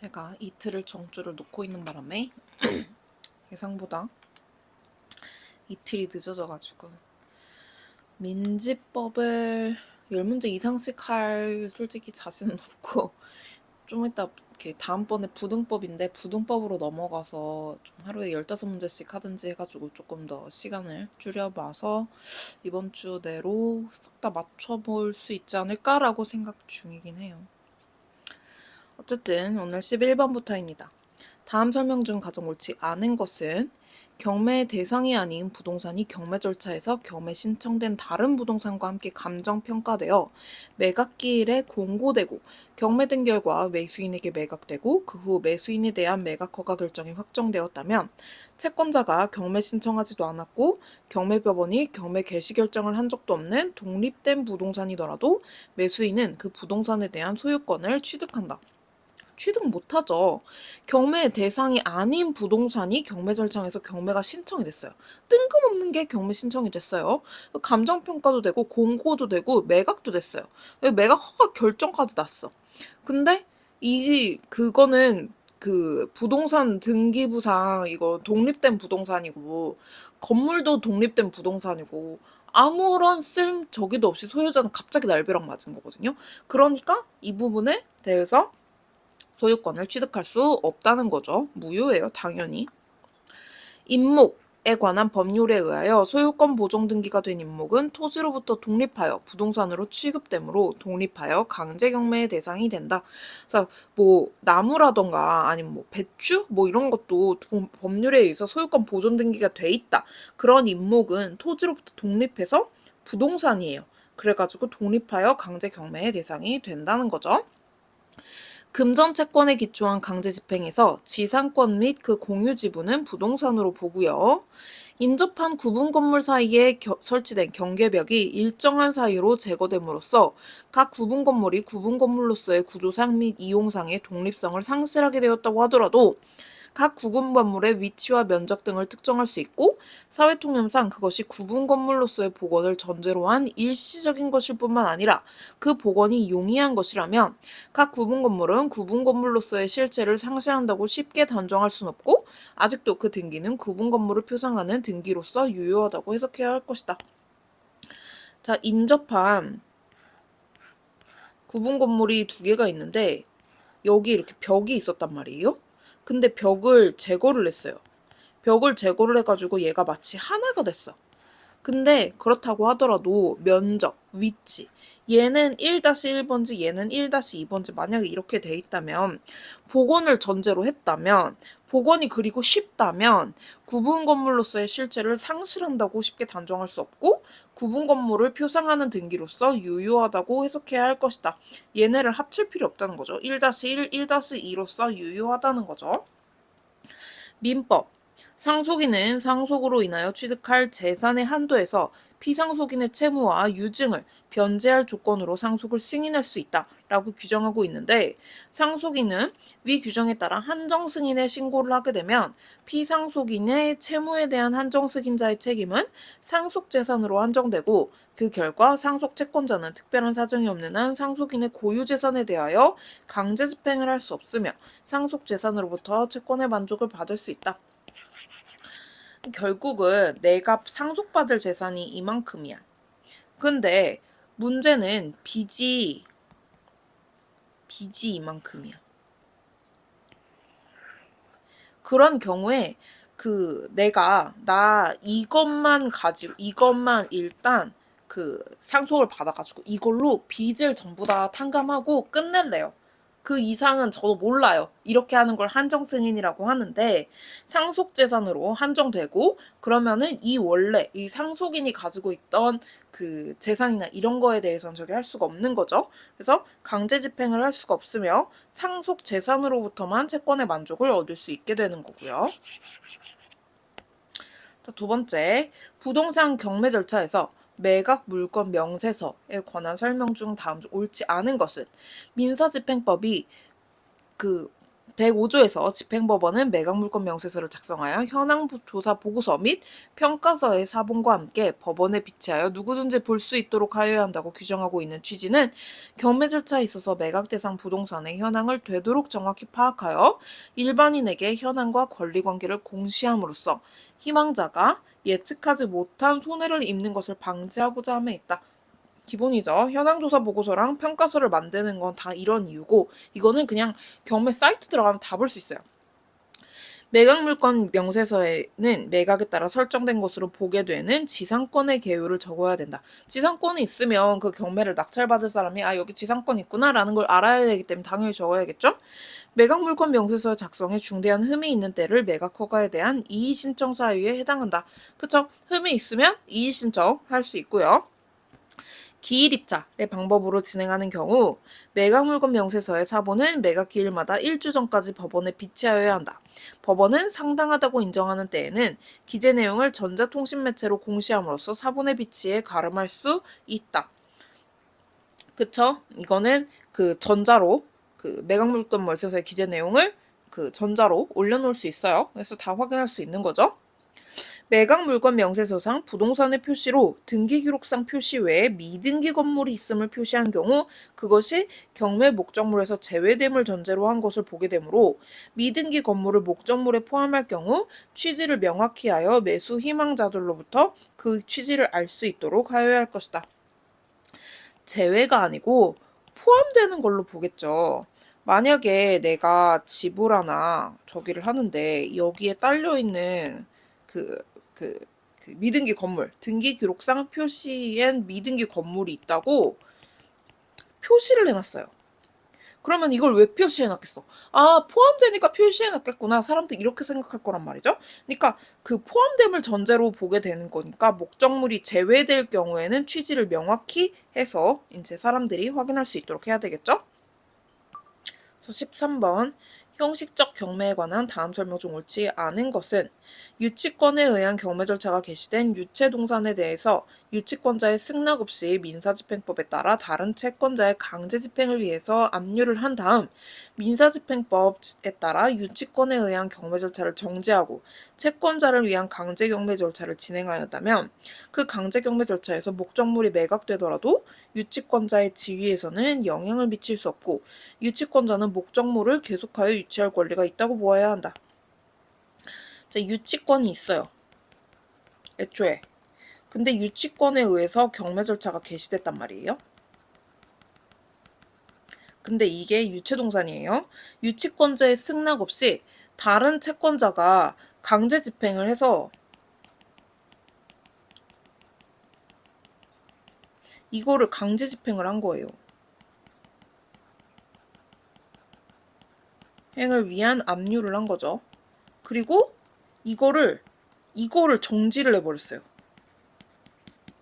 제가 이틀을 정주를 놓고 있는 바람에 예상보다 이틀이 늦어져가지고 민지법을 10문제 이상씩 할 솔직히 자신은 없고 좀 이따 이렇게 다음번에 부등법인데 부등법으로 넘어가서 좀 하루에 15문제씩 하든지 해가지고 조금 더 시간을 줄여봐서 이번 주 내로 싹 다 맞춰볼 수 있지 않을까라고 생각 중이긴 해요. 어쨌든 오늘 11번부터입니다. 다음 설명 중 가장 옳지 않은 것은 경매 대상이 아닌 부동산이 경매 절차에서 경매 신청된 다른 부동산과 함께 감정평가되어 매각기일에 공고되고 경매된 결과 매수인에게 매각되고 그 후 매수인에 대한 매각 허가 결정이 확정되었다면 채권자가 경매 신청하지도 않았고 경매법원이 경매 개시 결정을 한 적도 없는 독립된 부동산이더라도 매수인은 그 부동산에 대한 소유권을 취득한다. 취득 못하죠. 경매 대상이 아닌 부동산이 경매 절차에서 경매가 신청이 됐어요. 뜬금없는 게 경매 신청이 됐어요. 감정평가도 되고 공고도 되고 매각도 됐어요. 매각 허가 결정까지 났어. 근데 그거는 그 부동산 등기부상 이거 독립된 부동산이고 건물도 독립된 부동산이고 아무런 저기도 없이 소유자는 갑자기 날벼락 맞은 거거든요. 그러니까 이 부분에 대해서 소유권을 취득할 수 없다는 거죠. 무효예요, 당연히. 임목에 관한 법률에 의하여 소유권 보존 등기가 된 임목은 토지로부터 독립하여 부동산으로 취급되므로 독립하여 강제 경매의 대상이 된다. 그래서 뭐 나무라던가 아니면 뭐 배추 뭐 이런 것도 법률에 의해서 소유권 보존 등기가 돼 있다. 그런 임목은 토지로부터 독립해서 부동산이에요. 그래가지고 독립하여 강제 경매의 대상이 된다는 거죠. 금전 채권에 기초한 강제 집행에서 지상권 및 그 공유 지분은 부동산으로 보고요. 인접한 구분 건물 사이에 설치된 경계벽이 일정한 사유로 제거됨으로써 각 구분 건물이 구분 건물로서의 구조상 및 이용상의 독립성을 상실하게 되었다고 하더라도 각 구분 건물의 위치와 면적 등을 특정할 수 있고 사회통념상 그것이 구분 건물로서의 복원을 전제로 한 일시적인 것일 뿐만 아니라 그 복원이 용이한 것이라면 각 구분 건물은 구분 건물로서의 실체를 상실한다고 쉽게 단정할 순 없고 아직도 그 등기는 구분 건물을 표상하는 등기로서 유효하다고 해석해야 할 것이다. 자, 인접한 구분 건물이 두 개가 있는데 여기 이렇게 벽이 있었단 말이에요. 근데 벽을 제거를 했어요. 벽을 제거를 해가지고 얘가 마치 하나가 됐어. 근데 그렇다고 하더라도 면적, 위치, 얘는 1-1번지 얘는 1-2번지 만약에 이렇게 돼 있다면 복원을 전제로 했다면 복원이 그리고 쉽다면 구분 건물로서의 실체를 상실한다고 쉽게 단정할 수 없고 구분 건물을 표상하는 등기로서 유효하다고 해석해야 할 것이다. 얘네를 합칠 필요 없다는 거죠. 1-1, 1-2로서 유효하다는 거죠. 민법. 상속인은 상속으로 인하여 취득할 재산의 한도에서 피상속인의 채무와 유증을 변제할 조건으로 상속을 승인할 수 있다라고 규정하고 있는데 상속인은 위 규정에 따라 한정 승인의 신고를 하게 되면 피상속인의 채무에 대한 한정 승인자의 책임은 상속 재산으로 한정되고 그 결과 상속 채권자는 특별한 사정이 없는 한 상속인의 고유 재산에 대하여 강제 집행을 할 수 없으며 상속 재산으로부터 채권의 만족을 받을 수 있다. 결국은 내가 상속받을 재산이 이만큼이야. 근데 문제는 빚이 이만큼이야. 그런 경우에 나 이것만 일단 그 상속을 받아가지고 이걸로 빚을 전부 다 탕감하고 끝낼래요. 그 이상은 저도 몰라요. 이렇게 하는 걸 한정 승인이라고 하는데 상속재산으로 한정되고 그러면은 원래 이 상속인이 가지고 있던 그 재산이나 이런 거에 대해서는 저기 할 수가 없는 거죠. 그래서 강제 집행을 할 수가 없으며 상속 재산으로부터만 채권의 만족을 얻을 수 있게 되는 거고요. 자, 두 번째, 부동산 경매 절차에서 매각 물건 명세서에 관한 설명 중 다음 중 옳지 않은 것은 민사집행법이 105조에서 집행법원은 매각물권 명세서를 작성하여 현황조사 보고서 및 평가서의 사본과 함께 법원에 비치하여 누구든지 볼 수 있도록 하여야 한다고 규정하고 있는 취지는 경매 절차에 있어서 매각 대상 부동산의 현황을 되도록 정확히 파악하여 일반인에게 현황과 권리관계를 공시함으로써 희망자가 예측하지 못한 손해를 입는 것을 방지하고자 함에 있다. 기본이죠. 현황조사 보고서랑 평가서를 만드는 건 다 이런 이유고, 이거는 그냥 경매 사이트 들어가면 다 볼 수 있어요. 매각물권 명세서에는 매각에 따라 설정된 것으로 보게 되는 지상권의 개요를 적어야 된다. 지상권이 있으면 그 경매를 낙찰받을 사람이 여기 지상권 있구나 라는 걸 알아야 되기 때문에 당연히 적어야겠죠? 매각물권 명세서 작성에 중대한 흠이 있는 때를 매각허가에 대한 이의신청 사유에 해당한다. 그쵸? 흠이 있으면 이의신청 할 수 있고요. 기일입차의 방법으로 진행하는 경우 매각물권 명세서의 사본은 매각 기일마다 1주 전까지 법원에 비치하여야 한다. 법원은 상당하다고 인정하는 때에는 기재 내용을 전자통신매체로 공시함으로써 사본의 비치에 가름할 수 있다. 그쵸? 이거는 그 전자로 그 매각물권 명세서의 기재 내용을 그 전자로 올려놓을 수 있어요. 그래서 다 확인할 수 있는 거죠. 매각물권 명세서상 부동산의 표시로 등기기록상 표시 외에 미등기 건물이 있음을 표시한 경우 그것이 경매 목적물에서 제외됨을 전제로 한 것을 보게 되므로 미등기 건물을 목적물에 포함할 경우 취지를 명확히 하여 매수 희망자들로부터 그 취지를 알 수 있도록 하여야 할 것이다. 제외가 아니고 포함되는 걸로 보겠죠. 만약에 내가 집을 하나 저기를 하는데 여기에 딸려있는 그 미등기 건물, 등기 기록상 표시엔 미등기 건물이 있다고 표시를 해놨어요. 그러면 이걸 왜 표시해놨겠어? 포함되니까 표시해놨겠구나. 사람들 이렇게 생각할 거란 말이죠. 그러니까 그 포함됨을 전제로 보게 되는 거니까 목적물이 제외될 경우에는 취지를 명확히 해서 이제 사람들이 확인할 수 있도록 해야 되겠죠? 그래서 13번 형식적 경매에 관한 다음 설명 중 옳지 않은 것은 유치권에 의한 경매 절차가 개시된 유체동산에 대해서 유치권자의 승낙 없이 민사집행법에 따라 다른 채권자의 강제집행을 위해서 압류를 한 다음 민사집행법에 따라 유치권에 의한 경매 절차를 정지하고 채권자를 위한 강제경매 절차를 진행하였다면 그 강제경매 절차에서 목적물이 매각되더라도 유치권자의 지위에서는 영향을 미칠 수 없고 유치권자는 목적물을 계속하여 유치할 권리가 있다고 보아야 한다. 자, 유치권이 있어요. 애초에. 근데 유치권에 의해서 경매 절차가 개시됐단 말이에요. 근데 이게 유체동산이에요. 유치권자의 승낙 없이 다른 채권자가 강제 집행을 해서 이거를 강제 집행을 한 거예요. 행을 위한 압류를 한 거죠. 그리고 이거를 정지를 해버렸어요.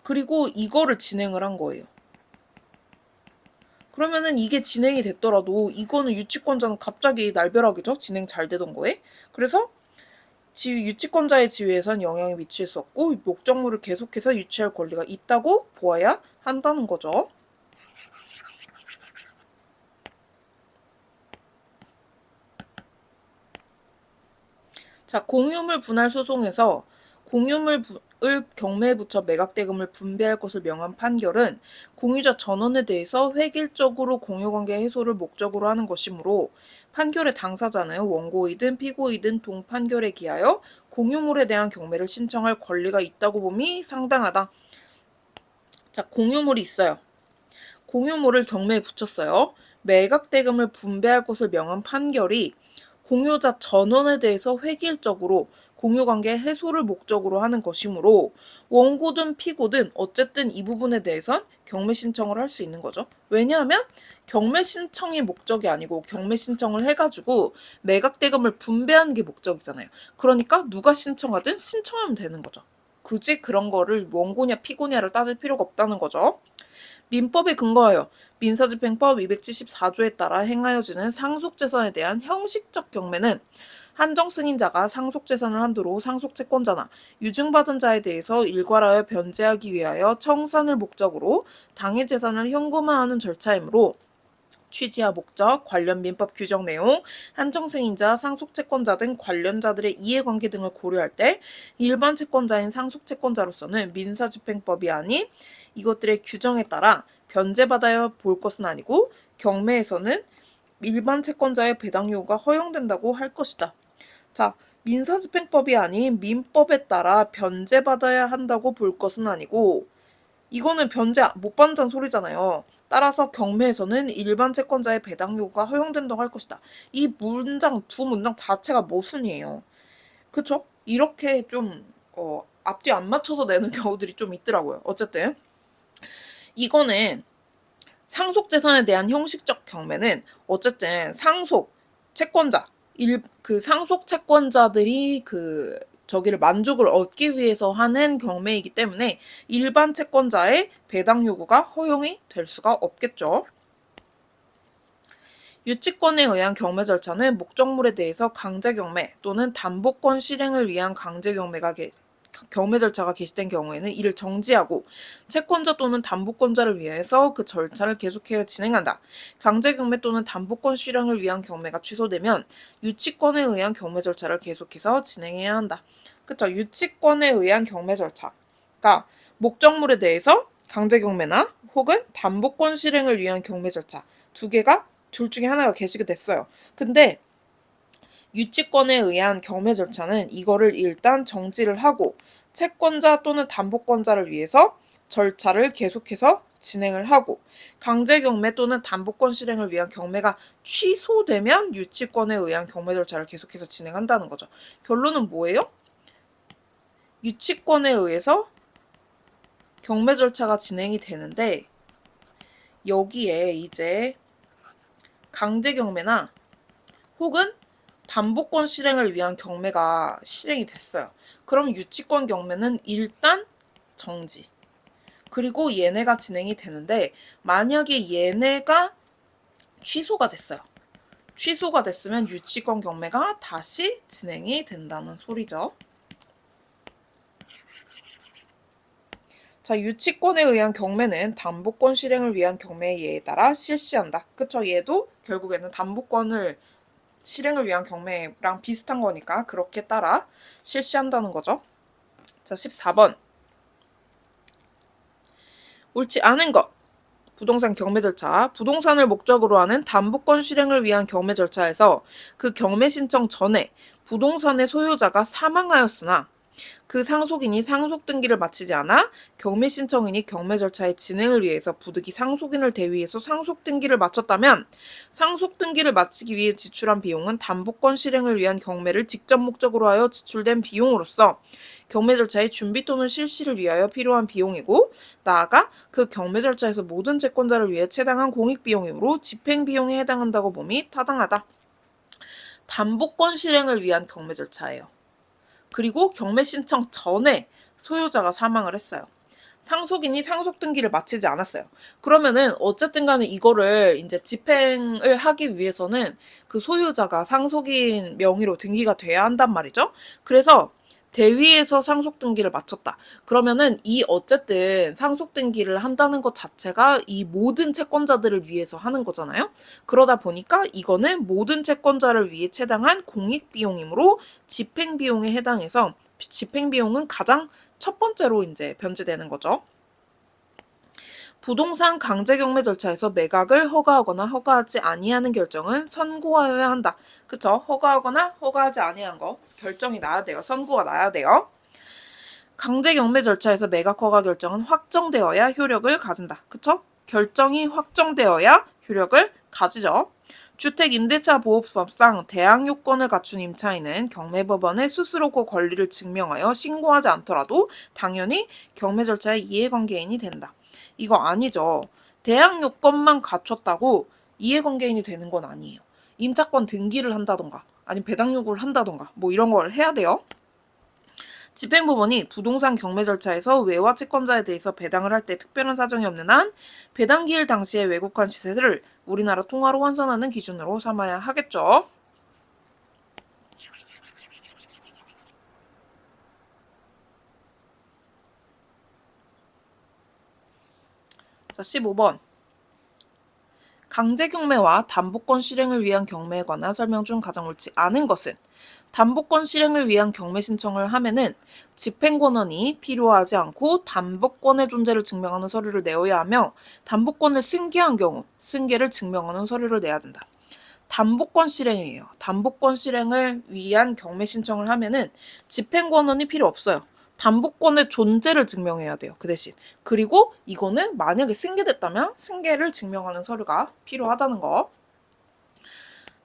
그리고 이거를 진행을 한 거예요. 그러면은 이게 진행이 됐더라도 이거는 유치권자는 갑자기 날벼락이죠. 진행 잘 되던 거에. 그래서 유치권자의 지위에선 영향이 미칠 수 없고 목적물을 계속해서 유치할 권리가 있다고 보아야 한다는 거죠. 자, 공유물 분할 소송에서 공유물을 경매에 붙여 매각대금을 분배할 것을 명한 판결은 공유자 전원에 대해서 획일적으로 공유관계 해소를 목적으로 하는 것이므로 판결의 당사자는 원고이든 피고이든 동판결에 기하여 공유물에 대한 경매를 신청할 권리가 있다고 봄이 상당하다. 자, 공유물이 있어요. 공유물을 경매에 붙였어요. 매각대금을 분배할 것을 명한 판결이 공유자 전원에 대해서 획일적으로 공유관계 해소를 목적으로 하는 것이므로 원고든 피고든 어쨌든 이 부분에 대해선 경매 신청을 할 수 있는 거죠. 왜냐하면 경매 신청이 목적이 아니고 경매 신청을 해가지고 매각대금을 분배하는 게 목적이잖아요. 그러니까 누가 신청하든 신청하면 되는 거죠. 굳이 그런 거를 원고냐 피고냐를 따질 필요가 없다는 거죠. 민법에 근거하여 민사집행법 274조에 따라 행하여지는 상속재산에 대한 형식적 경매는 한정승인자가 상속재산을 한도로 상속채권자나 유증받은 자에 대해서 일괄하여 변제하기 위하여 청산을 목적으로 당해 재산을 현금화하는 절차이므로 취지와 목적, 관련 민법 규정 내용, 한정승인자, 상속채권자 등 관련자들의 이해관계 등을 고려할 때 일반 채권자인 상속채권자로서는 민사집행법이 아닌 이것들의 규정에 따라 변제받아야 볼 것은 아니고 경매에서는 일반 채권자의 배당 요구가 허용된다고 할 것이다. 자, 민사집행법이 아닌 민법에 따라 변제받아야 한다고 볼 것은 아니고 이거는 변제 못 받는다는 소리잖아요. 따라서 경매에서는 일반 채권자의 배당 요구가 허용된다고 할 것이다. 이 문장, 두 문장 자체가 모순이에요. 그쵸? 이렇게 좀 앞뒤 안 맞춰서 내는 경우들이 좀 있더라고요. 어쨌든 이거는 상속재산에 대한 형식적 경매는 어쨌든 상속 채권자 그 상속 채권자들이 저기를 만족을 얻기 위해서 하는 경매이기 때문에 일반 채권자의 배당 요구가 허용이 될 수가 없겠죠. 유치권에 의한 경매 절차는 목적물에 대해서 강제 경매 또는 담보권 실행을 위한 강제 경매 절차가 개시된 경우에는 이를 정지하고 채권자 또는 담보권자를 위해서 그 절차를 계속해서 진행한다. 강제 경매 또는 담보권 실행을 위한 경매가 취소되면 유치권에 의한 경매 절차를 계속해서 진행해야 한다. 그쵸? 유치권에 의한 경매 절차가 목적물에 대해서 강제 경매나 혹은 담보권 실행을 위한 경매 절차 두 개가 둘 중에 하나가 게시가 됐어요. 근데 유치권에 의한 경매 절차는 이거를 일단 정지를 하고 채권자 또는 담보권자를 위해서 절차를 계속해서 진행을 하고 강제 경매 또는 담보권 실행을 위한 경매가 취소되면 유치권에 의한 경매 절차를 계속해서 진행한다는 거죠. 결론은 뭐예요? 유치권에 의해서 경매 절차가 진행이 되는데 여기에 이제 강제 경매나 혹은 담보권 실행을 위한 경매가 실행이 됐어요. 그럼 유치권 경매는 일단 정지. 그리고 얘네가 진행이 되는데 만약에 얘네가 취소가 됐어요. 취소가 됐으면 유치권 경매가 다시 진행이 된다는 소리죠. 자, 유치권에 의한 경매는 담보권 실행을 위한 경매의 예에 따라 실시한다. 그쵸? 얘도 결국에는 담보권을 실행을 위한 경매랑 비슷한 거니까 그렇게 따라 실시한다는 거죠. 자, 14번. 옳지 않은 것. 부동산 경매 절차. 부동산을 목적으로 하는 담보권 실행을 위한 경매 절차에서 그 경매 신청 전에 부동산의 소유자가 사망하였으나 그 상속인이 상속 등기를 마치지 않아 경매 신청인이 경매 절차의 진행을 위해서 부득이 상속인을 대위해서 상속 등기를 마쳤다면 상속 등기를 마치기 위해 지출한 비용은 담보권 실행을 위한 경매를 직접 목적으로 하여 지출된 비용으로서 경매 절차의 준비 또는 실시를 위하여 필요한 비용이고 나아가 그 경매 절차에서 모든 채권자를 위해 채당한 공익 비용이므로 집행 비용에 해당한다고 봄이 타당하다. 담보권 실행을 위한 경매 절차예요. 그리고 경매 신청 전에 소유자가 사망을 했어요. 상속인이 상속 등기를 마치지 않았어요. 그러면은 어쨌든 간에 이거를 이제 집행을 하기 위해서는 그 소유자가 상속인 명의로 등기가 돼야 한단 말이죠. 그래서 대위에서 상속 등기를 마쳤다. 그러면은 이 어쨌든 상속 등기를 한다는 것 자체가 이 모든 채권자들을 위해서 하는 거잖아요. 그러다 보니까 이거는 모든 채권자를 위해 채당한 공익 비용이므로 집행 비용에 해당해서 집행 비용은 가장 첫 번째로 이제 변제되는 거죠. 부동산 강제 경매 절차에서 매각을 허가하거나 허가하지 아니하는 결정은 선고하여야 한다. 그쵸? 허가하거나 허가하지 아니한 거 결정이 나야 돼요. 선고가 나야 돼요. 강제 경매 절차에서 매각 허가 결정은 확정되어야 효력을 가진다. 그쵸? 결정이 확정되어야 효력을 가지죠. 주택임대차보호법상 대항 요건을 갖춘 임차인은 경매법원에 스스로 그 권리를 증명하여 신고하지 않더라도 당연히 경매 절차의 이해관계인이 된다. 이거 아니죠. 대항 요건만 갖췄다고 이해관계인이 되는 건 아니에요. 임차권 등기를 한다던가 아니면 배당 요구를 한다던가 뭐 이런 걸 해야 돼요. 집행법원이 부동산 경매 절차에서 외화 채권자에 대해서 배당을 할 때 특별한 사정이 없는 한 배당 기일 당시의 외국환 시세를 우리나라 통화로 환산하는 기준으로 삼아야 하겠죠. 자, 15번. 강제 경매와 담보권 실행을 위한 경매에 관한 설명 중 가장 옳지 않은 것은 담보권 실행을 위한 경매 신청을 하면은 집행권원이 필요하지 않고 담보권의 존재를 증명하는 서류를 내어야 하며 담보권을 승계한 경우 승계를 증명하는 서류를 내야 된다. 담보권 실행이에요. 담보권 실행을 위한 경매 신청을 하면은 집행권원이 필요 없어요. 담보권의 존재를 증명해야 돼요. 그 대신. 그리고 이거는 만약에 승계됐다면 승계를 증명하는 서류가 필요하다는 거.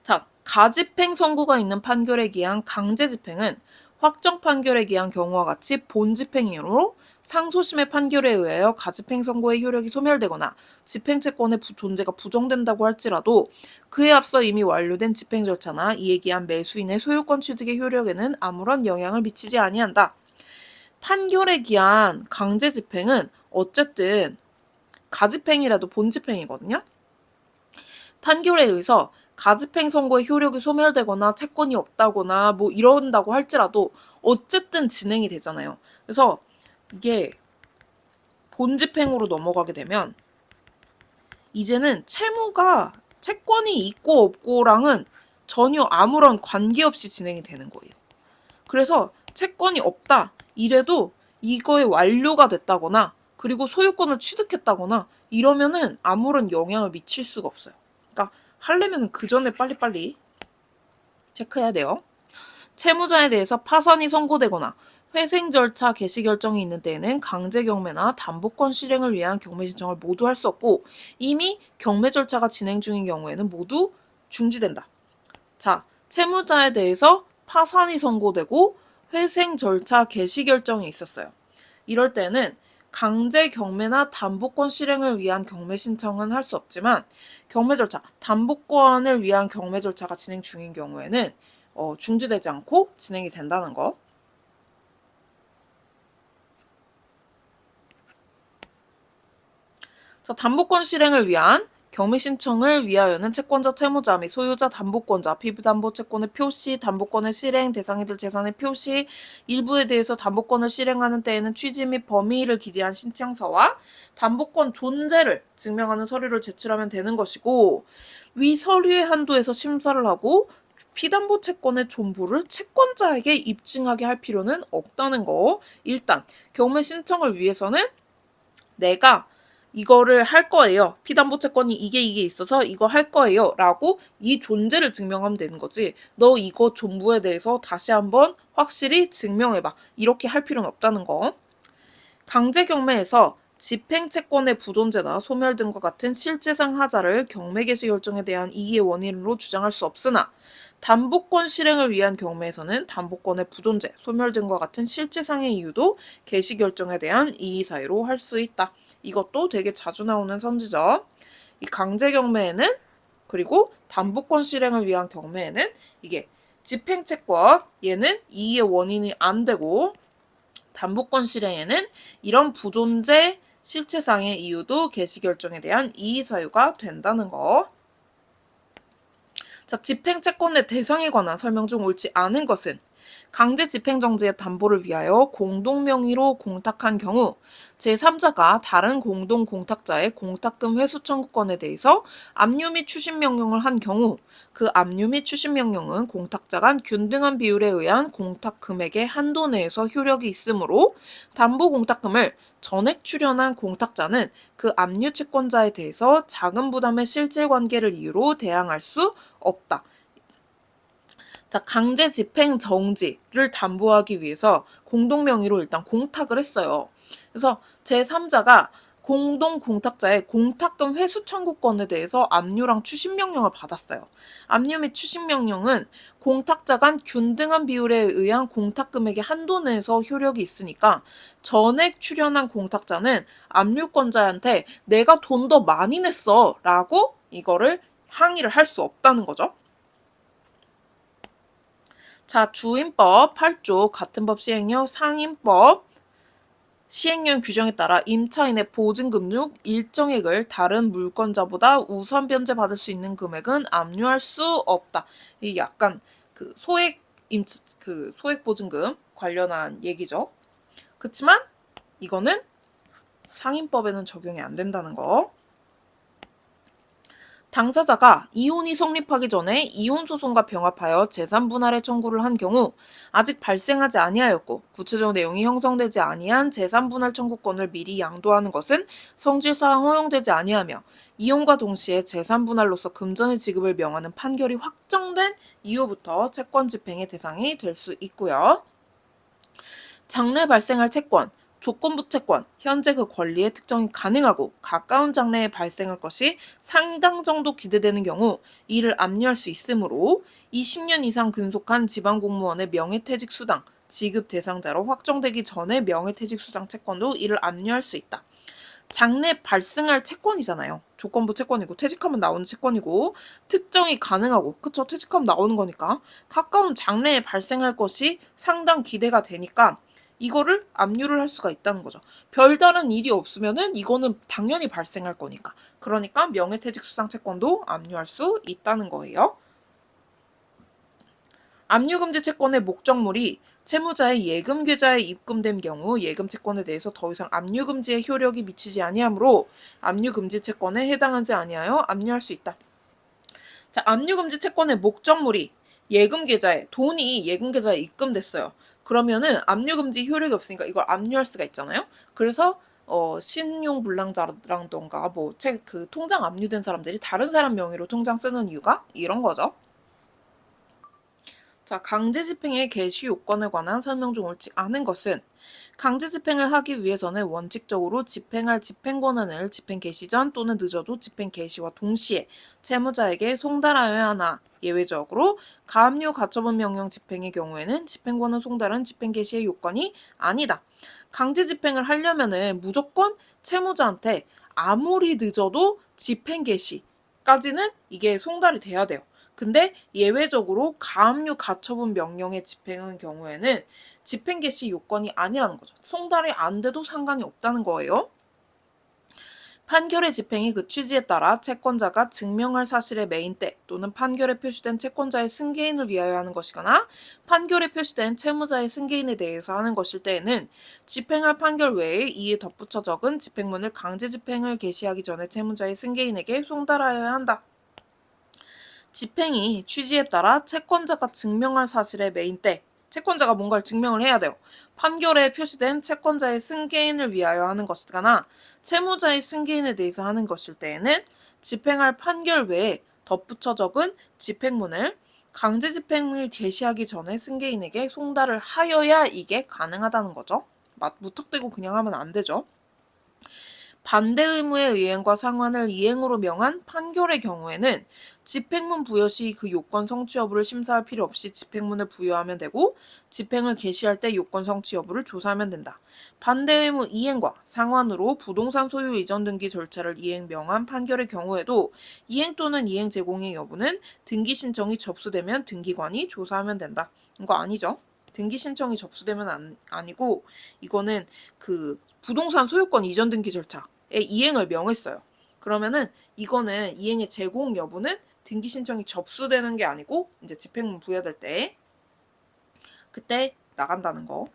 자, 가집행 선고가 있는 판결에 기한 강제 집행은 확정 판결에 기한 경우와 같이 본집행으로 상소심의 판결에 의하여 가집행 선고의 효력이 소멸되거나 집행채권의 존재가 부정된다고 할지라도 그에 앞서 이미 완료된 집행 절차나 이에 기한 매수인의 소유권 취득의 효력에는 아무런 영향을 미치지 아니한다. 판결에 기한 강제 집행은 어쨌든 가집행이라도 본집행이거든요. 판결에 의해서 가집행 선고의 효력이 소멸되거나 채권이 없다거나 뭐 이런다고 할지라도 어쨌든 진행이 되잖아요. 그래서 이게 본집행으로 넘어가게 되면 이제는 채무가 채권이 있고 없고랑은 전혀 아무런 관계없이 진행이 되는 거예요. 그래서 채권이 없다 이래도 이거에 완료가 됐다거나 그리고 소유권을 취득했다거나 이러면은 아무런 영향을 미칠 수가 없어요. 그러니까 하려면 그 전에 빨리빨리 체크해야 돼요. 채무자에 대해서 파산이 선고되거나 회생 절차 개시 결정이 있는 때에는 강제 경매나 담보권 실행을 위한 경매 신청을 모두 할 수 없고 이미 경매 절차가 진행 중인 경우에는 모두 중지된다. 자, 채무자에 대해서 파산이 선고되고 회생 절차 개시 결정이 있었어요. 이럴 때는 강제 경매나 담보권 실행을 위한 경매 신청은 할 수 없지만 경매 절차, 담보권을 위한 경매 절차가 진행 중인 경우에는 중지되지 않고 진행이 된다는 거. 자, 담보권 실행을 위한 경매 신청을 위하여는 채권자, 채무자 및 소유자, 담보권자, 피부담보 채권의 표시, 담보권의 실행 대상이 될 재산의 표시, 일부에 대해서 담보권을 실행하는 때에는 취지 및 범위를 기재한 신청서와 담보권 존재를 증명하는 서류를 제출하면 되는 것이고 위 서류의 한도에서 심사를 하고 피담보 채권의 존부를 채권자에게 입증하게 할 필요는 없다는 거. 일단 경매 신청을 위해서는 내가 이거를 할 거예요. 피담보 채권이 이게 있어서 이거 할 거예요. 라고 이 존재를 증명하면 되는 거지. 너 이거 존부에 대해서 다시 한번 확실히 증명해봐. 이렇게 할 필요는 없다는 거. 강제 경매에서 집행채권의 부존재나 소멸 등과 같은 실제상 하자를 경매 개시 결정에 대한 이의 원인으로 주장할 수 없으나 담보권 실행을 위한 경매에서는 담보권의 부존재, 소멸 등과 같은 실제상의 이유도 개시 결정에 대한 이의 사유로 할 수 있다. 이것도 되게 자주 나오는 선지죠. 이 강제 경매에는 그리고 담보권 실행을 위한 경매에는 이게 집행채권 얘는 이의 원인이 안 되고 담보권 실행에는 이런 부존재 실체상의 이유도 개시 결정에 대한 이의 사유가 된다는 거. 자, 집행채권의 대상에 관한 설명 중 옳지 않은 것은 강제 집행정지의 담보를 위하여 공동명의로 공탁한 경우 제3자가 다른 공동공탁자의 공탁금 회수 청구권에 대해서 압류 및 추심명령을 한 경우 그 압류 및 추심명령은 공탁자 간 균등한 비율에 의한 공탁금액의 한도 내에서 효력이 있으므로 담보공탁금을 전액 출연한 공탁자는 그 압류 채권자에 대해서 자금 부담의 실질관계를 이유로 대항할 수 없다. 자, 강제 집행 정지를 담보하기 위해서 공동명의로 일단 공탁을 했어요. 그래서 제3자가 공동 공탁자의 공탁금 회수 청구권에 대해서 압류랑 추심명령을 받았어요. 압류 및 추심명령은 공탁자 간 균등한 비율에 의한 공탁금액의 한도 내에서 효력이 있으니까 전액 출연한 공탁자는 압류권자한테 내가 돈 더 많이 냈어 라고 이거를 항의를 할 수 없다는 거죠. 자, 주임법 8조 같은 법 시행령 상임법 시행령 규정에 따라 임차인의 보증금 중 일정액을 다른 물권자보다 우선 변제받을 수 있는 금액은 압류할 수 없다. 이게 약간 그 소액 보증금 관련한 얘기죠. 그렇지만 이거는 상임법에는 적용이 안 된다는 거. 당사자가 이혼이 성립하기 전에 이혼소송과 병합하여 재산분할의 청구를 한 경우 아직 발생하지 아니하였고 구체적 내용이 형성되지 아니한 재산분할 청구권을 미리 양도하는 것은 성질사항 허용되지 아니하며 이혼과 동시에 재산분할로서 금전의 지급을 명하는 판결이 확정된 이후부터 채권 집행의 대상이 될 수 있고요. 장래 발생할 채권, 조건부 채권, 현재 그 권리의 특정이 가능하고 가까운 장래에 발생할 것이 상당 정도 기대되는 경우 이를 압류할 수 있으므로 20년 이상 근속한 지방공무원의 명예퇴직 수당 지급 대상자로 확정되기 전에 명예퇴직 수당 채권도 이를 압류할 수 있다. 장래 발생할 채권이잖아요. 조건부 채권이고 퇴직하면 나오는 채권이고 특정이 가능하고 그쵸? 퇴직하면 나오는 거니까 가까운 장래에 발생할 것이 상당 기대가 되니까 이거를 압류를 할 수가 있다는 거죠. 별다른 일이 없으면은 이거는 당연히 발생할 거니까. 그러니까 명예퇴직 수당 채권도 압류할 수 있다는 거예요. 압류금지 채권의 목적물이 채무자의 예금 계좌에 입금된 경우 예금 채권에 대해서 더 이상 압류금지의 효력이 미치지 아니하므로 압류금지 채권에 해당하지 아니하여 압류할 수 있다. 자, 압류금지 채권의 목적물이 예금 계좌에 돈이 예금 계좌에 입금됐어요. 그러면은 압류금지 효력이 없으니까 이걸 압류할 수가 있잖아요. 그래서 신용불량자라던가 그 통장 압류된 사람들이 다른 사람 명의로 통장 쓰는 이유가 이런 거죠. 자, 강제집행의 개시 요건에 관한 설명 중 옳지 않은 것은 강제집행을 하기 위해서는 원칙적으로 집행할 집행권한을 집행 개시 전 또는 늦어도 집행 개시와 동시에 채무자에게 송달하여야 하나 예외적으로 가압류 가처분 명령 집행의 경우에는 집행권한 송달은 집행 개시의 요건이 아니다. 강제집행을 하려면은 무조건 채무자한테 아무리 늦어도 집행 개시까지는 이게 송달이 돼야 돼요. 근데 예외적으로 가압류 가처분 명령의 집행의 경우에는 집행 개시 요건이 아니라는 거죠. 송달이 안 돼도 상관이 없다는 거예요. 판결의 집행이 그 취지에 따라 채권자가 증명할 사실의 매인때 또는 판결에 표시된 채권자의 승계인을 위하여 하는 것이거나 판결에 표시된 채무자의 승계인에 대해서 하는 것일 때에는 집행할 판결 외에 이에 덧붙여 적은 집행문을 강제 집행을 개시하기 전에 채무자의 승계인에게 송달하여야 한다. 집행이 취지에 따라 채권자가 증명할 사실의 매인때 채권자가 뭔가를 증명을 해야 돼요. 판결에 표시된 채권자의 승계인을 위하여 하는 것이거나 채무자의 승계인에 대해서 하는 것일 때에는 집행할 판결 외에 덧붙여 적은 집행문을 강제 집행을 개시하기 전에 승계인에게 송달을 하여야 이게 가능하다는 거죠. 무턱대고 그냥 하면 안 되죠. 반대 의무의 이행과 상환을 이행으로 명한 판결의 경우에는 집행문 부여 시 그 요건 성취 여부를 심사할 필요 없이 집행문을 부여하면 되고 집행을 개시할 때 요건 성취 여부를 조사하면 된다. 반대 의무 이행과 상환으로 부동산 소유 이전 등기 절차를 이행 명한 판결의 경우에도 이행 또는 이행 제공의 여부는 등기 신청이 접수되면 등기관이 조사하면 된다. 이거 아니죠? 등기 신청이 접수되면 아니고 이거는 그 부동산 소유권 이전 등기 절차에 이행을 명했어요. 그러면은 이거는 이행의 제공 여부는 등기 신청이 접수되는 게 아니고 이제 집행문 부여될 때 그때 나간다는 거.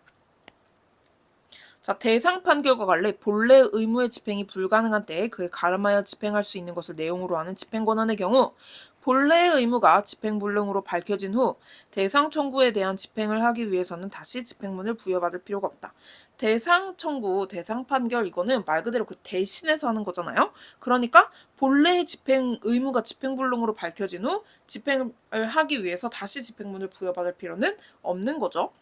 자, 대상 판결과 관련 본래 의무의 집행이 불가능한 때에 그에 가름하여 집행할 수 있는 것을 내용으로 하는 집행권한의 경우 본래의 의무가 집행불능으로 밝혀진 후 대상 청구에 대한 집행을 하기 위해서는 다시 집행문을 부여받을 필요가 없다. 대상 청구, 대상 판결 이거는 말 그대로 그 대신해서 하는 거잖아요. 그러니까 본래의 집행 의무가 집행불능으로 밝혀진 후 집행을 하기 위해서 다시 집행문을 부여받을 필요는 없는 거죠.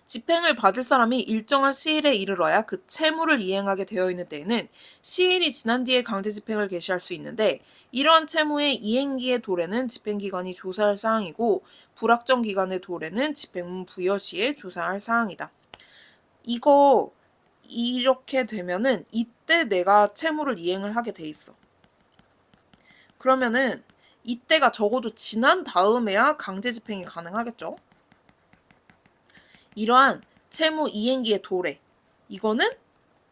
집행을 받을 사람이 일정한 시일에 이르러야 그 채무를 이행하게 되어 있는 때에는 시일이 지난 뒤에 강제 집행을 개시할 수 있는데 이러한 채무의 이행기의 도래는 집행기관이 조사할 사항이고 불확정 기간의 도래는 집행문 부여 시에 조사할 사항이다. 이거 이렇게 되면은 이때 내가 채무를 이행을 하게 돼 있어. 그러면은 이때가 적어도 지난 다음에야 강제 집행이 가능하겠죠. 이러한 채무 이행기의 도래, 이거는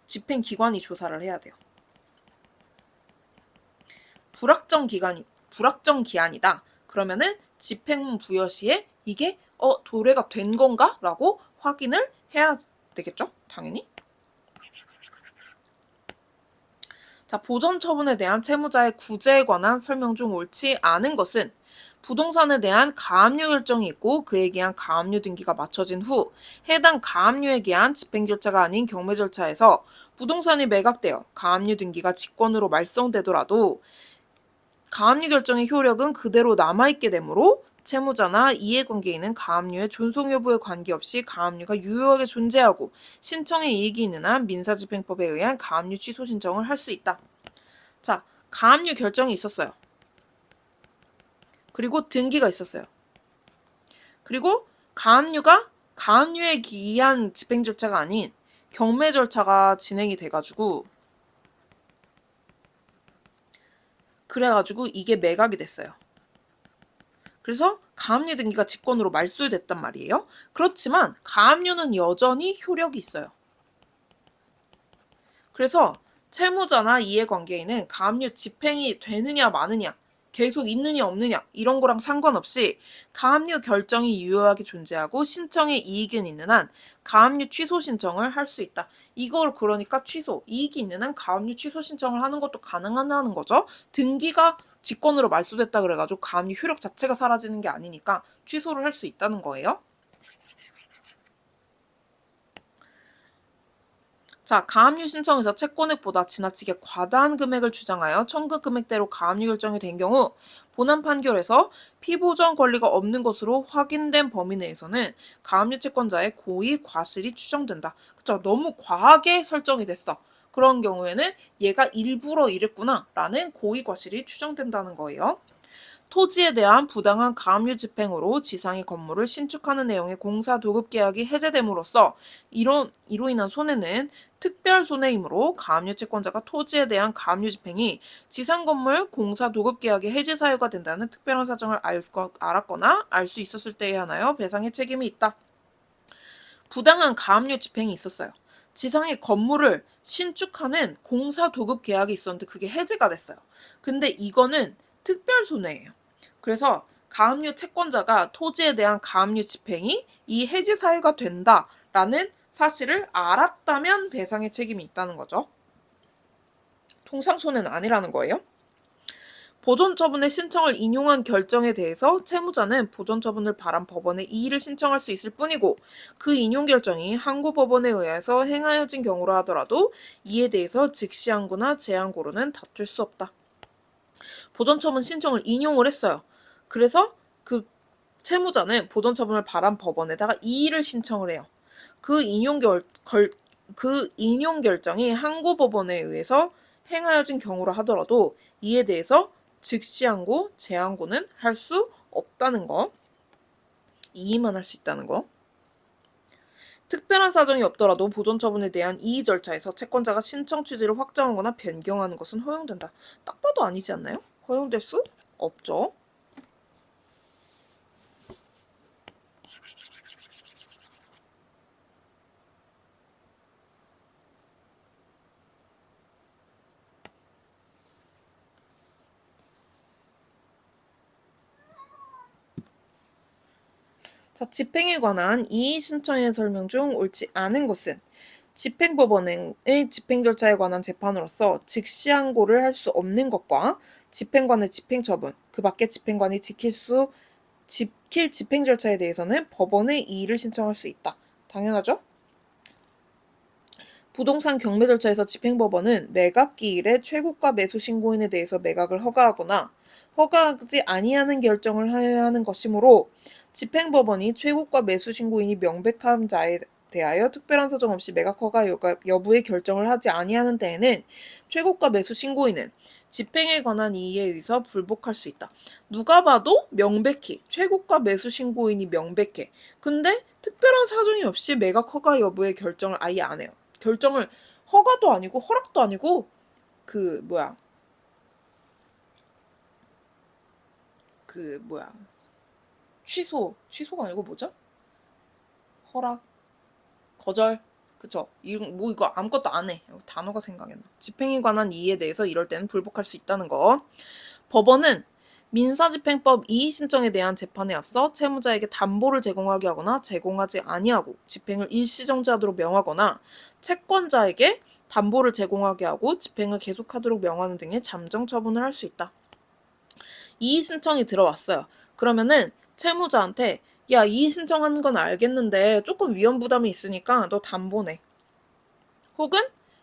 집행기관이 조사를 해야 돼요. 불확정 기한이다. 그러면은 집행문 부여 시에 이게 도래가 된 건가? 라고 확인을 해야 되겠죠? 당연히. 자, 보전 처분에 대한 채무자의 구제에 관한 설명 중 옳지 않은 것은 부동산에 대한 가압류 결정이 있고 그에 기한 가압류 등기가 마쳐진 후 해당 가압류에 기한 집행 절차가 아닌 경매 절차에서 부동산이 매각되어 가압류 등기가 직권으로 말소되더라도 가압류 결정의 효력은 그대로 남아있게 되므로 채무자나 이해관계인은 가압류의 존속 여부에 관계없이 가압류가 유효하게 존재하고 신청에 이익이 있는 한 민사집행법에 의한 가압류 취소 신청을 할 수 있다. 자, 가압류 결정이 있었어요. 그리고 등기가 있었어요. 그리고 가압류에 기한 집행 절차가 아닌 경매 절차가 진행이 돼가지고 그래가지고 이게 매각이 됐어요. 그래서 가압류 등기가 직권으로 말소됐단 말이에요. 그렇지만 가압류는 여전히 효력이 있어요. 그래서 채무자나 이해관계인은 가압류 집행이 되느냐 마느냐, 계속 있느냐 없느냐 이런 거랑 상관없이 가압류 결정이 유효하게 존재하고 신청에 이익은 있는 한 가압류 취소 신청을 할 수 있다. 이걸 그러니까 이익이 있는 한 가압류 취소 신청을 하는 것도 가능하다는 거죠. 등기가 직권으로 말소됐다 그래가지고 가압류 효력 자체가 사라지는 게 아니니까 취소를 할 수 있다는 거예요. 자, 가압류 신청에서 채권액보다 지나치게 과다한 금액을 주장하여 청구 금액대로 가압류 결정이 된 경우 본안 판결에서 피보전 권리가 없는 것으로 확인된 범위 내에서는 가압류 채권자의 고의 과실이 추정된다. 그쵸? 너무 과하게 설정이 됐어. 그런 경우에는 얘가 일부러 이랬구나 라는 고의 과실이 추정된다는 거예요. 토지에 대한 부당한 가압류 집행으로 지상의 건물을 신축하는 내용의 공사 도급 계약이 해제됨으로써 이로 인한 손해는 특별 손해이므로 가압류 채권자가 토지에 대한 가압류 집행이 지상 건물 공사 도급 계약의 해제 사유가 된다는 특별한 사정을 알았거나 알 수 있었을 때에 한하여 배상의 책임이 있다. 부당한 가압류 집행이 있었어요. 지상의 건물을 신축하는 공사 도급 계약이 있었는데 그게 해제가 됐어요. 근데 이거는 특별 손해예요. 그래서 가압류 채권자가 토지에 대한 가압류 집행이 이 해제 사유가 된다라는 사실을 알았다면 배상의 책임이 있다는 거죠. 통상 손해는 아니라는 거예요. 보존 처분의 신청을 인용한 결정에 대해서 채무자는 보존 처분을 바란 법원에 이의를 신청할 수 있을 뿐이고 그 인용 결정이 항고 법원에 의해서 행하여진 경우라 하더라도 이에 대해서 즉시 항고나 재항고로는 다툴 수 없다. 보존 처분 신청을 인용을 했어요. 그래서 그 채무자는 보존 처분을 바란 법원에다가 이의를 신청을 해요. 그 인용 결정이 항고 법원에 의해서 행하여진 경우라 하더라도 이에 대해서 즉시 항고, 재항고는 할 수 없다는 거. 이의만 할 수 있다는 거. 특별한 사정이 없더라도 보존 처분에 대한 이의 절차에서 채권자가 신청 취지를 확정하거나 변경하는 것은 허용된다. 딱 봐도 아니지 않나요? 허용될 수 없죠. 자, 집행에 관한 이의 신청의 설명 중 옳지 않은 것은 집행법원의 집행 절차에 관한 재판으로서 즉시 항고를 할 수 없는 것과 집행관의 집행처분, 그 밖에 집행관이 지킬 집행 절차에 대해서는 법원에 이의를 신청할 수 있다. 당연하죠? 부동산 경매 절차에서 집행법원은 매각기일에 최고가 매수 신고인에 대해서 매각을 허가하거나 허가하지 아니하는 결정을 하여야 하는 것이므로 집행법원이 최고가 매수 신고인이 명백한 자에 대하여 특별한 사정 없이 매각 허가 여부의 결정을 하지 아니하는 때에는 최고가 매수 신고인은 집행에 관한 이의에 의해서 불복할 수 있다. 누가 봐도 명백히 최고가 매수 신고인이 명백해. 근데 특별한 사정이 없이 매각 허가 여부의 결정을 아예 안 해요. 결정을 허가도 아니고 허락도 아니고 취소가 아니고 뭐죠? 허락, 거절, 그쵸? 이거 아무것도 안 해. 단어가 생각이 나. 집행에 관한 이의에 대해서 이럴 때는 불복할 수 있다는 거. 법원은 민사집행법 이의 신청에 대한 재판에 앞서 채무자에게 담보를 제공하게 하거나 제공하지 아니하고 집행을 일시정지하도록 명하거나 채권자에게 담보를 제공하게 하고 집행을 계속하도록 명하는 등의 잠정 처분을 할 수 있다. 이의 신청이 들어왔어요. 그러면은 채무자한테 야, 이의 신청하는 건 알겠는데 조금 위험 부담이 있으니까 너 담보 내. 혹은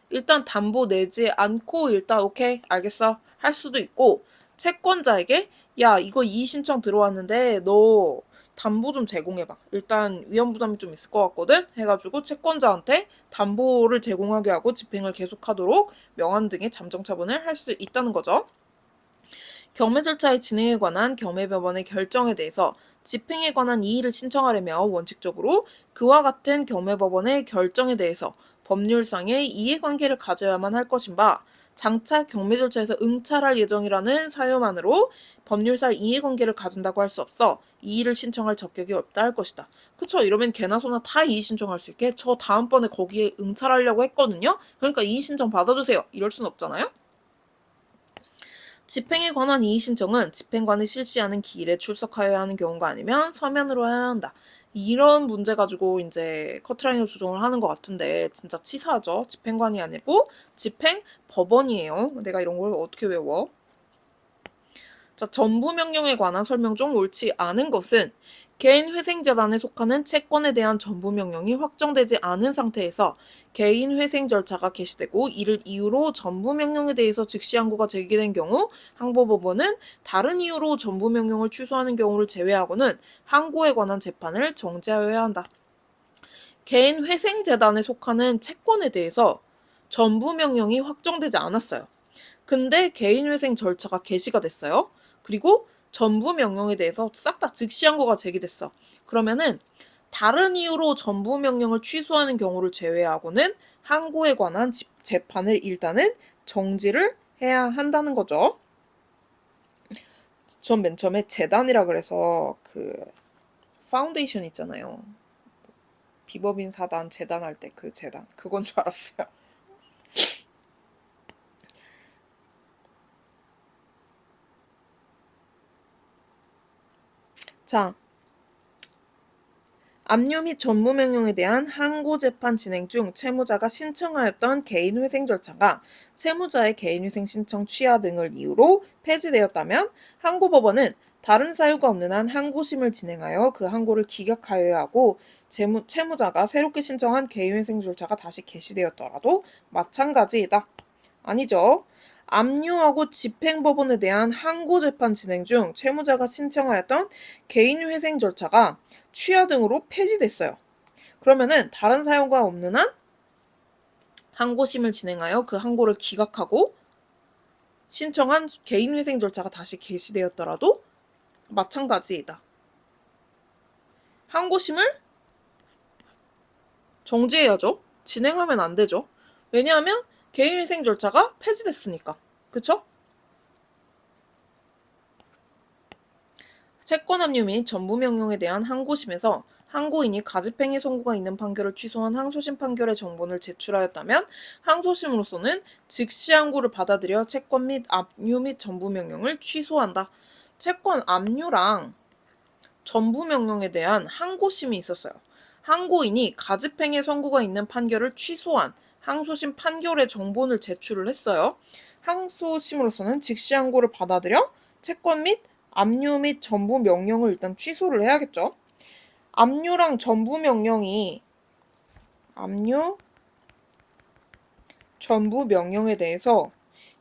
일단 담보 내지 않고 일단 오케이 알겠어 할 수도 있고, 채권자에게 야, 이거 이의 신청 들어왔는데 너 담보 좀 제공해봐. 일단 위험 부담이 좀 있을 것 같거든 해가지고 채권자한테 담보를 제공하게 하고 집행을 계속하도록 명하는 등의 잠정 처분을 할 수 있다는 거죠. 경매 절차의 진행에 관한 경매법원의 결정에 대해서 집행에 관한 이의를 신청하려면 원칙적으로 그와 같은 경매법원의 결정에 대해서 법률상의 이해관계를 가져야만 할 것인 바, 장차 경매 절차에서 응찰할 예정이라는 사유만으로 법률상 이해관계를 가진다고 할 수 없어 이의를 신청할 적격이 없다 할 것이다. 그쵸? 이러면 개나 소나 다 이의 신청할 수 있게 저 다음번에 거기에 응찰하려고 했거든요? 그러니까 이의 신청 받아주세요. 이럴 순 없잖아요? 집행에 관한 이의 신청은 집행관이 실시하는 기일에 출석하여야 하는 경우가 아니면 서면으로 해야 한다. 이런 문제 가지고 이제 커트라인을 조정을 하는 것 같은데 진짜 치사하죠. 집행관이 아니고 집행법원이에요. 내가 이런 걸 어떻게 외워? 자, 전부명령에 관한 설명 중 옳지 않은 것은 개인회생재단에 속하는 채권에 대한 전부명령이 확정되지 않은 상태에서 개인회생 절차가 개시되고 이를 이유로 전부명령에 대해서 즉시 항고가 제기된 경우 항고법원은 다른 이유로 전부명령을 취소하는 경우를 제외하고는 항고에 관한 재판을 정지하여야 한다. 개인회생재단에 속하는 채권에 대해서 전부명령이 확정되지 않았어요. 근데 개인회생 절차가 개시가 됐어요. 그리고 전부명령에 대해서 싹 다 즉시 항고가 제기됐어. 그러면은 다른 이유로 전부명령을 취소하는 경우를 제외하고는 항고에 관한 재판을 일단은 정지를 해야 한다는 거죠. 전 맨 처음에 재단이라 그래서 그 파운데이션 있잖아요. 비법인 사단 재단 할 때 그 재단 그건 줄 알았어요. 자, 압류 및 전부명령에 대한 항고재판 진행 중 채무자가 신청하였던 개인회생 절차가 채무자의 개인회생 신청 취하 등을 이유로 폐지되었다면 항고법원은 다른 사유가 없는 한 항고심을 진행하여 그 항고를 기각하여야 하고, 채무자가 새롭게 신청한 개인회생 절차가 다시 개시되었더라도 마찬가지이다. 아니죠. 압류하고 집행법원에 대한 항고재판 진행 중 채무자가 신청하였던 개인회생 절차가 취하 등으로 폐지됐어요. 그러면은 다른 사유가 없는 한 항고심을 진행하여 그 항고를 기각하고 신청한 개인회생 절차가 다시 개시되었더라도 마찬가지이다. 항고심을 정지해야죠. 진행하면 안 되죠. 왜냐하면 개인회생 절차가 폐지됐으니까. 그쵸? 채권 압류 및 전부명령에 대한 항고심에서 항고인이 가집행위 선고가 있는 판결을 취소한 항소심 판결의 정본을 제출하였다면 항소심으로서는 즉시 항고를 받아들여 채권 및 압류 및 전부명령을 취소한다. 채권 압류랑 전부명령에 대한 항고심이 있었어요. 항고인이 가집행위 선고가 있는 판결을 취소한 항소심 판결의 정본을 제출을 했어요. 항소심으로서는 즉시 항고를 받아들여 채권 및 압류 및 전부 명령을 일단 취소를 해야겠죠. 압류랑 전부 명령이 압류 전부 명령에 대해서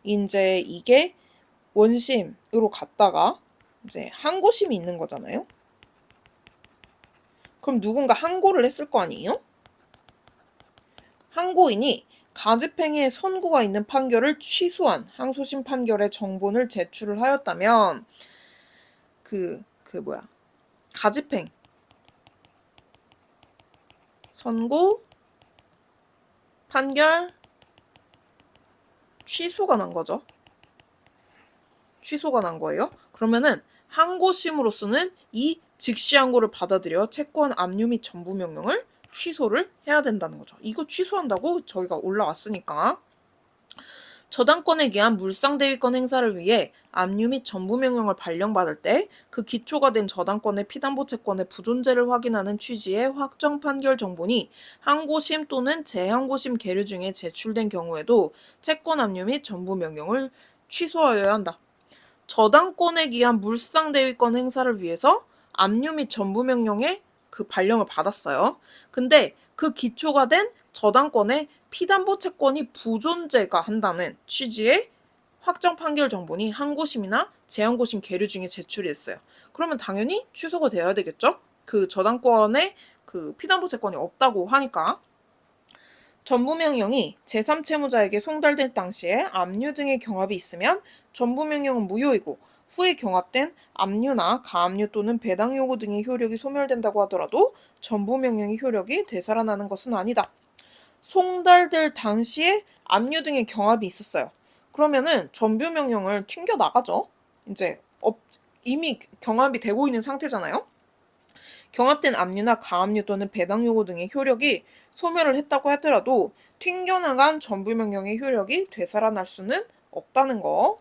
이제 이게 원심으로 갔다가 이제 항고심이 있는 거잖아요. 그럼 누군가 항고를 했을 거 아니에요? 항고인이 가집행위의 선고가 있는 판결을 취소한 항소심 판결의 정본을 제출을 하였다면 가집행 선고 판결 취소가 난 거죠. 취소가 난 거예요. 그러면은 항고심으로서는 이 즉시 항고를 받아들여 채권 압류 및 전부 명령을 취소를 해야 된다는 거죠. 이거 취소한다고 저희가 올라왔으니까. 저당권에 기한 물상대위권 행사를 위해 압류 및 전부명령을 발령받을 때 그 기초가 된 저당권의 피담보채권의 부존재를 확인하는 취지의 확정 판결 정본이 항고심 또는 재항고심 계류 중에 제출된 경우에도 채권 압류 및 전부명령을 취소하여야 한다. 저당권에 기한 물상대위권 행사를 위해서 압류 및 전부명령의 그 발령을 받았어요. 근데 그 기초가 된 저당권의 피담보 채권이 부존재가 한다는 취지의 확정 판결 정본이 항고심이나 재항고심 계류 중에 제출이 됐어요. 그러면 당연히 취소가 돼야 되겠죠? 그 저당권에 그 피담보 채권이 없다고 하니까. 전부명령이 제3채무자에게 송달될 당시에 압류 등의 경합이 있으면 전부명령은 무효이고 후에 경합된 압류나 가압류 또는 배당 요구 등의 효력이 소멸된다고 하더라도 전부명령의 효력이 되살아나는 것은 아니다. 송달될 당시에 압류 등의 경합이 있었어요. 그러면은 전부명령을 튕겨 나가죠. 이제 이미 경합이 되고 있는 상태잖아요. 경합된 압류나 가압류 또는 배당 요구 등의 효력이 소멸을 했다고 하더라도 튕겨나간 전부명령의 효력이 되살아날 수는 없다는 거